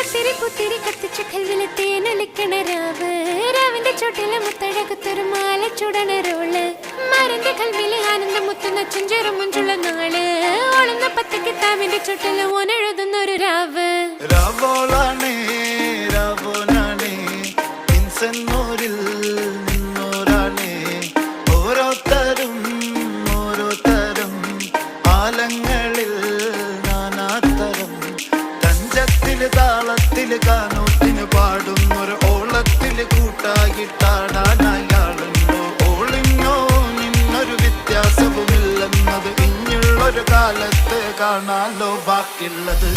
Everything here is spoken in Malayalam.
പുത്തിരി കത്തിച്ച കൽവിലെ തേനൊലിക്കണ രാവ് രാവിന്റെ ചോട്ടിലെ മുത്തഴകത്തൊരു മാല ചുടണ റോള് മരന്റെ കൽവിലെ ആനന്ദം മുത്തുന്ന ചെഞ്ചേറും മുഞ്ചുള്ള നാള് ഓളുന്ന പത്ത് കിതാബിന്റെ ചോട്ടില് ഓനെഴുതുന്നൊരു രാവ് രാവോളാണേ രാവോനാണേ ഇൻസന്നൂരിൽ നിന്നോരാണേ ഓരോരുത്തരും ആലങ്ങളിൽ നാനാത്തരം തഞ്ചത്തില് താളത്തില് കാനോത്തിന് പാടുന്നൊരു ഓളത്തില് കൂട്ടായിട്ടാടാനയാളുണ്ടോ ഓളിഞ്ഞോ നിന്നൊരു വ്യത്യാസവുമില്ലെന്നത് ഇനിയുള്ളൊരു കാലത്ത് കാണാലോ ബാക്കിയുള്ളത്